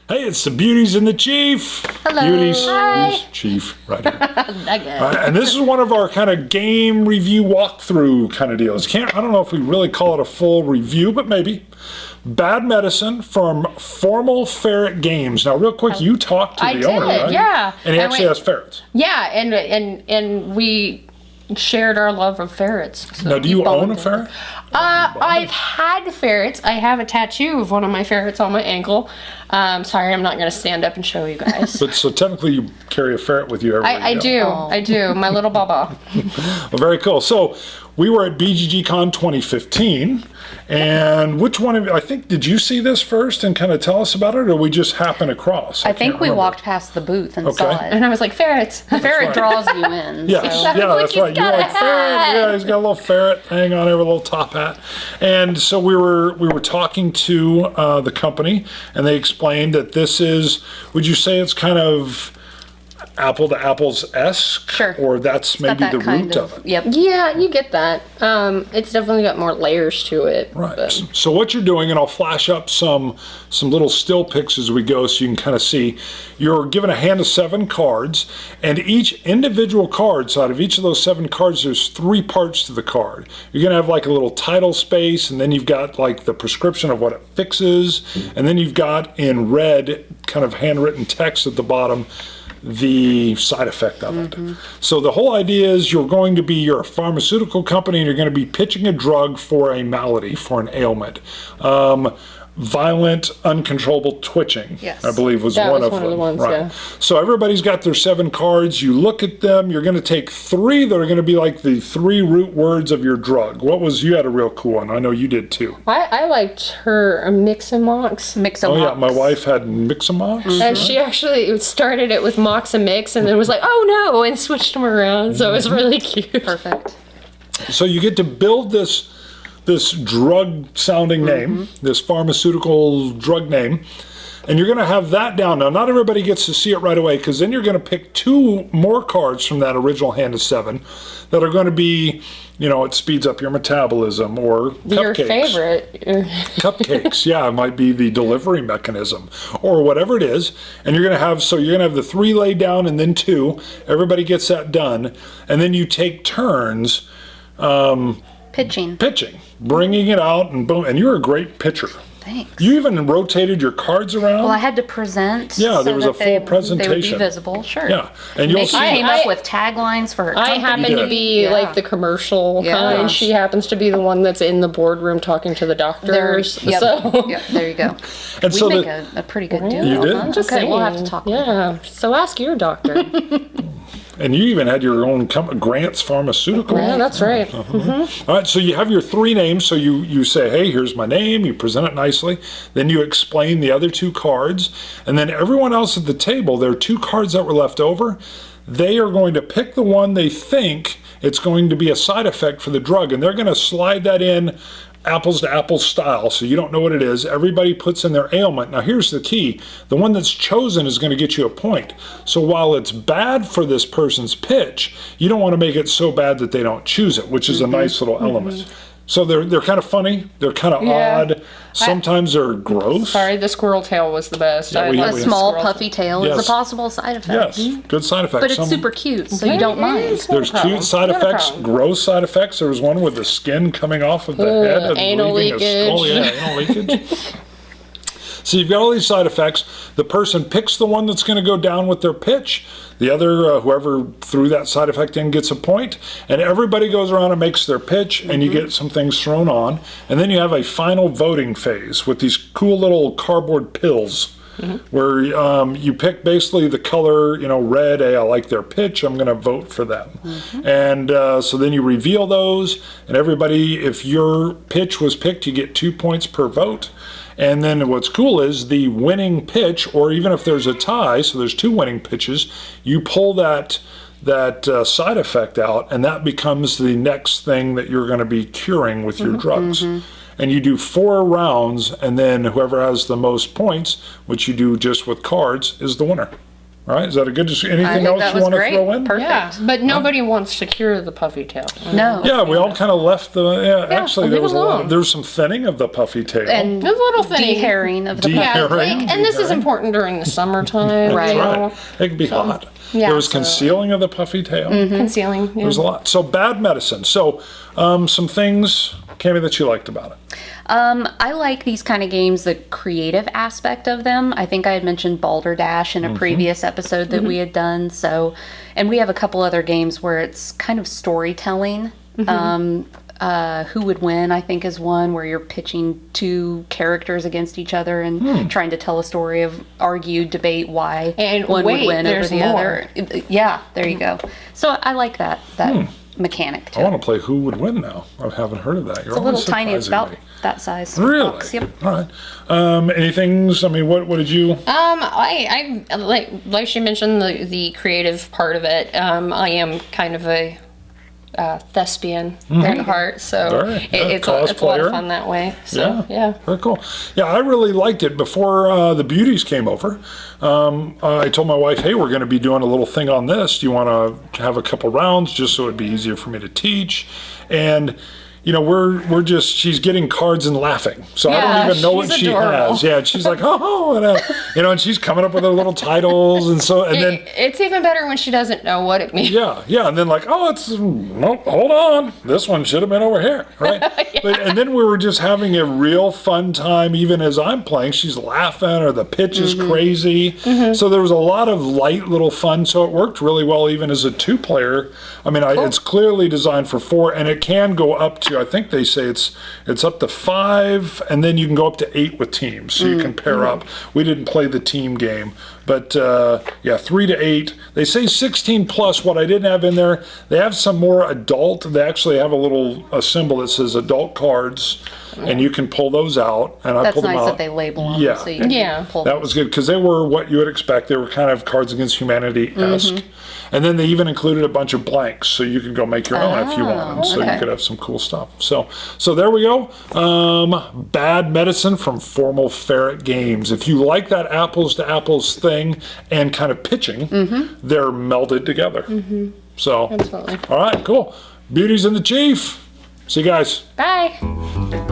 Hey, it's the Beauties and the Chief. Hello. Beauties, Hi. Chief, right here. And this is one of our kind of game review walkthrough kind of deals. I don't know if we really call it a full review, but maybe. Bad Medicine from Formal Ferret Games. Now, real quick, you talked to the owner, right? Yeah. And he actually has ferrets. Yeah, and we shared our love of ferrets. So now, do you own a ferret? I've had ferrets. I have a tattoo of one of my ferrets on my ankle. Sorry, I'm not going to stand up and show you guys. But so technically, you carry a ferret with you everywhere you go. I do. My little baba. Well, very cool. So we were at BGGCon 2015, and which one of you, I think, did you see this first and kind of tell us about it, or we just happened across? I think we walked past the booth and saw it. And I was like, ferrets. The ferret draws you in. Yes, So. yeah, that's right. You're like, ferret. Yeah, he's got a little ferret hanging on every little top hat. And so we were talking to the company, and they explained that this is, would you say it's kind of apple to apples-esque? Sure. Or that's maybe Got the that kind root of it? Yep. Yeah, you get that. It's definitely got more layers to it. Right. But. So what you're doing, and I'll flash up some little still pics as we go so you can kind of see, you're given a hand of 7 cards, and each individual card, so out of each of those 7 cards, there's 3 parts to the card. You're going to have like a little title space, and then you've got like the prescription of what it fixes, and then you've got in red, kind of handwritten text at the bottom, the side effect of it. So the whole idea is you're a pharmaceutical company and you're going to be pitching a drug for a malady, for an ailment. Violent, uncontrollable twitching, Yes. I believe was That one was of one them. of the ones, right. yeah. So everybody's got their 7 cards. You look at them. You're going to take 3 that are going to be like the 3 root words of your drug. You had a real cool one. I know you did too. I liked her Mixamox. Oh yeah, my wife had Mixamox. And she actually started it with Mox and Mix and then was like, oh no, and switched them around. So it was really cute. Perfect. So you get to build this drug sounding name, this pharmaceutical drug name, and you're going to have that down. Now, not everybody gets to see it right away, because then you're going to pick 2 more cards from that original hand of 7 that are going to be, it speeds up your metabolism, or cupcakes. Your favorite. Cupcakes, yeah, it might be the delivery mechanism, or whatever it is. And you're going to have the 3 laid down and then 2. Everybody gets that done. And then you take turns Pitching. Bringing it out, and boom, and you're a great pitcher. Thanks. You even rotated your cards around. Well, I had to present. Yeah, so there was that a full they would be presentation. visible, sure. Yeah, and you'll see. She came up with taglines for her I company. happen to be like the commercial kind. She happens to be the one that's in the boardroom talking to the doctors. Yep. So. Yep, there you go. And We so make a pretty good deal. You did? Huh? Just Okay, we'll saying. have to talk. Yeah. So ask your doctor. And you even had your own Grant's Pharmaceutical. Yeah, that's right. All right, so you have your 3 names. So you say, hey, here's my name. You present it nicely. Then you explain the other 2 cards. And then everyone else at the table, there are 2 cards that were left over. They are going to pick the one they think it's going to be a side effect for the drug. And they're going to slide that in apples to apples style, so you don't know what it is. Everybody puts in their ailment. Now here's the key. The one that's chosen is going to get you a point. So while it's bad for this person's pitch, you don't want to make it so bad that they don't choose it, which is a nice little element. So they're kind of funny. They're kind of odd. Sometimes they're gross. Sorry, the squirrel tail was the best. Yeah, A small puffy tail is a possible side effect. Yes, good side effect. But it's super cute, so you don't mind. There's cute side effects, gross side effects. There was one with the skin coming off of the head and anal leaving a skull. leakage. Yeah, anal leakage. So you've got all these side effects. The person picks the one that's going to go down with their pitch. The other, whoever threw that side effect in, gets a point. And everybody goes around and makes their pitch, and you get some things thrown on. And then you have a final voting phase with these cool little cardboard pills. Where you pick basically the color, red, hey, I like their pitch, I'm going to vote for them. And so then you reveal those, and everybody, if your pitch was picked, you get 2 points per vote. And then what's cool is the winning pitch, or even if there's a tie, so there's 2 winning pitches, you pull that side effect out, and that becomes the next thing that you're going to be curing with your drugs. And you do 4 rounds, and then whoever has the most points, which you do just with cards, is the winner. All right, is that a good? I Anything think else that you was want to great. throw in? Perfect. Yeah, but nobody wants to cure the puffy tail. No. Yeah, we all kind of left the. Actually, there leave was it a lot. alone. There was some thinning of the puffy tail. And There's a little thing. de-hairing of the De- puffy. Yeah, Hairing, and this is de-hairing. important during the summertime. Right. Right. It can be hot. yeah, there was so- concealing of the puffy tail. Concealing. Yeah. There's a lot. So bad medicine. So some things, Cammie, that you liked about it. I like these kind of games, the creative aspect of them. I think I had mentioned Balderdash in a previous episode that we had done. So, and we have a couple other games where it's kind of storytelling. Who would win, I think, is one where you're pitching two characters against each other and trying to tell a story of argue, debate why And one wait, would win over there's the more. other. Yeah, there you go. So I like that mechanic I too. want to play Who Would Win now. I haven't heard of that. You're It's a little always tiny. It's surprising about me. that size. Really? Box. Yep. All right. Anything? I mean, what did you? I like she mentioned the creative part of it. I am kind of a thespian at heart, so Right. it's a lot Cosplayer. of fun that way. So yeah. Very cool. Yeah, I really liked it. Before the Beauties came over, I told my wife, hey, we're going to be doing a little thing on this. Do you want to have a couple rounds just so it'd be easier for me to teach? And you know, we're just, she's getting cards and laughing. So I Yeah, don't even know what she's she adorable. has. Yeah, and she's like, oh, and you know, and she's coming up with her little titles. And so, and then, It's even better when she doesn't know what it means. yeah, and then like, oh, it's nope, hold on, this one should have been over here, right? But and then we were just having a real fun time, even as I'm playing. She's laughing, or the pitch is crazy. So there was a lot of light little fun. So it worked really well, even as a 2-player. I mean, it's clearly designed for 4, and it can go up to, I think they say it's up to 5, and then you can go up to 8 with teams, so you can pair up. We didn't play the team game, but yeah, 3 to 8. They say 16 plus. What I didn't have in there, they have some more adult. They actually have a symbol that says adult cards, and you can pull those out. And I That's pulled them nice out. that they label them. Yeah. So you can Yeah. pull That was good because they were what you would expect. They were kind of Cards Against Humanity-esque. And then they even included a bunch of blanks, so you could go make your own if you wanted. So you okay. could have some cool stuff. So there we go. Bad Medicine from Formal Ferret Games. If you like that apples to apples thing and kind of pitching, they're melded together. So, Absolutely. all right, cool. Beauties and the Chief. See you guys. Bye.